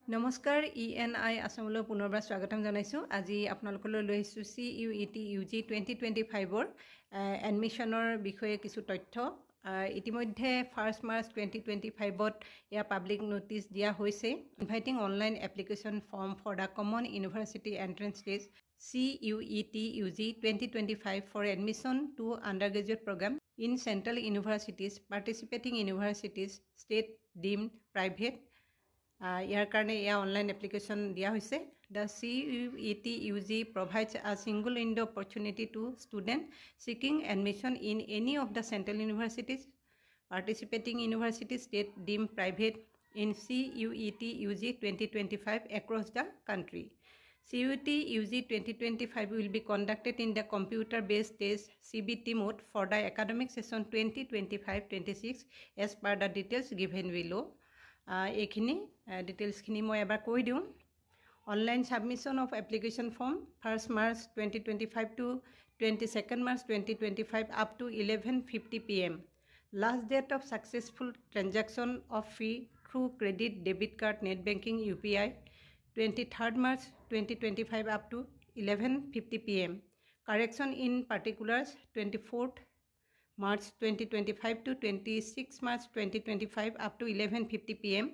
নমস্কাৰ ENI আসামলৈ পুনৰবাৰ স্বাগতম জনাইছো। আজি আপোনালোকলৈ লৈ আহিছো CUET UG 2025 ৰ এডমিশনৰ বিষয়ে কিছু তথ্য। ইতিমধ্যে 1 মাৰ্চ 2025 ত ইয়া পাব্লিক নোটিছ দিয়া হৈছে। Inviting online application form for the common university entrance test CUET UG 2025 for admission to undergraduate program in central universities, participating universities, state deemed private. ইয়াৰ কাৰণে অনলাইন এপ্লিকেশন দিয়া হৈছে। The CUET UG provides a single window opportunity to students seeking admission in any of the central universities, participating universities, state deemed private in CUET UG 2025 across the country. CUET UG 2025 will be conducted in the computer-based test CBT mode for the academic session 2025-26 as per the details given below. এইখিনি ডিটেইলছখিনি মই এবাৰ কৈ দিওঁ। Online submission of application form 1 March 2025 to 22 March 2025 up to 11:50 PM. Last date of successful transaction of fee through credit, debit card, net banking, UPI 23rd March 2025 up to 11:50 PM. Correction in particulars 24th March 2025 to 26 March 2025 up to 11:50 PM.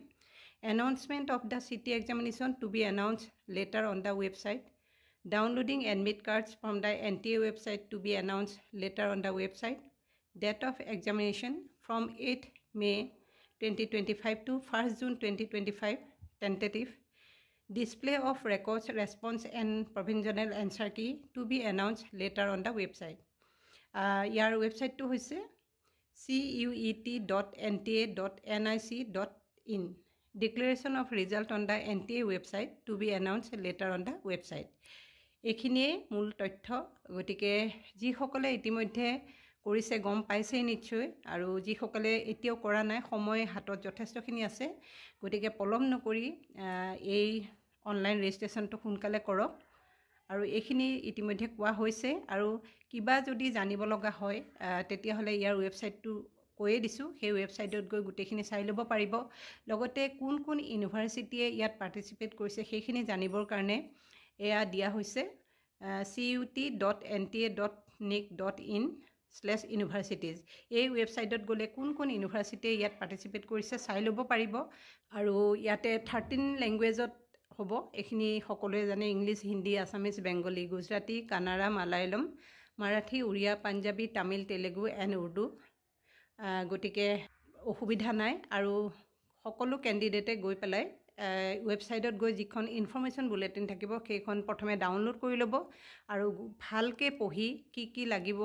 Announcement of the city examination to be announced later on the website. Downloading admit cards from the NTA website to be announced later on the website. Date of examination from 8 May 2025 to 1st June 2025 tentative. Display of records, response and provisional answer key to be announced later on the website. ইয়াৰ ৱেবছাইটটো হৈছে CUET.nta.nic.in. Declaration of result on the NTA website to be announced later on the website. এইখিনিয়ে মূল তথ্য। গতিকে যিসকলে ইতিমধ্যে কৰিছে গম পাইছে নিশ্চয়, আৰু যিসকলে এতিয়াও কৰা নাই সময় হাতত যথেষ্টখিনি আছে। গতিকে পলম নকৰি এই অনলাইন ৰেজিষ্ট্ৰেশ্যনটো সোনকালে কৰক। আৰু এইখিনি ইতিমধ্যে কোৱা হৈছে, আৰু কিবা যদি জানিব লগা হয় তেতিয়াহ'লে ইয়াৰ ৱেবছাইটটো কৈয়ে দিছোঁ। সেই ৱেবছাইটত গৈ গোটেইখিনি চাই ল'ব পাৰিব। লগতে কোন কোন ইউনিভাৰ্চিটিয়ে ইয়াত পাৰ্টিচিপেট কৰিছে সেইখিনি জানিবৰ কাৰণে এয়া দিয়া হৈছে CUET.nta.nic.in/universities. এই ৱেবছাইটত গ'লে কোন কোন ইউনিভাৰ্চিটিয়ে ইয়াত পাৰ্টিচিপেট কৰিছে চাই ল'ব পাৰিব। আৰু ইয়াতে 13 লেংগুৱেজত হ'ব। এইখিনি সকলোৱে জানে, ইংলিছ, হিন্দী, আছামিজ, বেংগলী, গুজৰাটী, কানাড়া, মালায়ালম, মাৰাঠী, উৰিয়া, পাঞ্জাবী, তামিল, তেলেগু এণ্ড উৰ্দু। গতিকে অসুবিধা নাই। আৰু সকলো কেণ্ডিডেটে গৈ পেলাই ৱেবছাইটত গৈ যিখন ইনফৰ্মেশ্যন বুলেটিন থাকিব সেইখন প্ৰথমে ডাউনলোড কৰি ল'ব, আৰু ভালকৈ পঢ়ি কি লাগিব,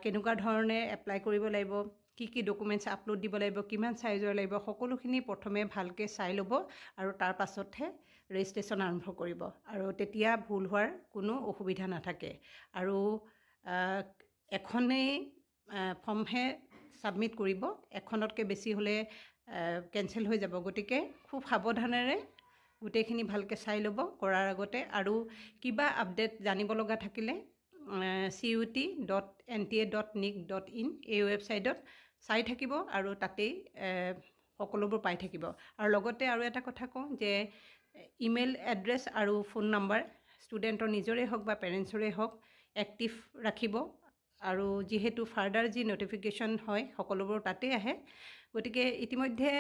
কেনেকুৱা ধৰণে এপ্লাই কৰিব লাগিব, কি ডকুমেণ্টছ আপলোড দিব লাগিব, কিমান চাইজৰ লাগিব, সকলোখিনি প্ৰথমে ভালকৈ চাই ল'ব, আৰু তাৰ পাছতহে ৰেজিষ্ট্ৰেশ্যন আৰম্ভ কৰিব। আৰু তেতিয়া ভুল হোৱাৰ কোনো অসুবিধা নাথাকে। আৰু এখনেই ফৰ্মহে ছাবমিট কৰিব, এখনতকৈ বেছি হ'লে কেঞ্চেল হৈ যাব। গতিকে খুব সাৱধানেৰে গোটেইখিনি ভালকৈ চাই ল'ব কৰাৰ আগতে। আৰু কিবা আপডেট জানিব লগা থাকিলে CUET.nta.nic.in এই ৱেবছাইটত চাই থাকিব, আৰু তাতেই সকলোবোৰ পাই থাকিব। আৰু লগতে আৰু এটা কথা কওঁ যে ইমেইল এড্ৰেছ আৰু ফোন নাম্বাৰ ষ্টুডেণ্টৰ নিজৰে হওক বা পেৰেণ্টছৰে হওক এক্টিভ ৰাখিব। আৰু যিহেতু ফাৰ্ডাৰ যি ন'টিফিকেশ্যন হয় সকলোবোৰ তাতেই আহে। গতিকে ইতিমধ্যে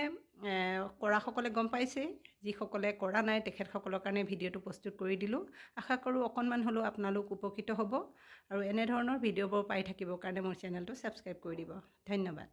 কৰাসকলে গম পাইছে, যিসকলে কৰা নাই তেখেতসকলৰ কাৰণে ভিডিঅ'টো প্ৰস্তুত কৰি দিলোঁ। আশা কৰোঁ অকণমান হ'লেও আপোনালোক উপকৃত হ'ব, আৰু এনেধৰণৰ ভিডিঅ'বোৰ পাই থাকিবৰ কাৰণে মোৰ চেনেলটো ছাবস্ক্ৰাইব কৰি দিব। ধন্যবাদ।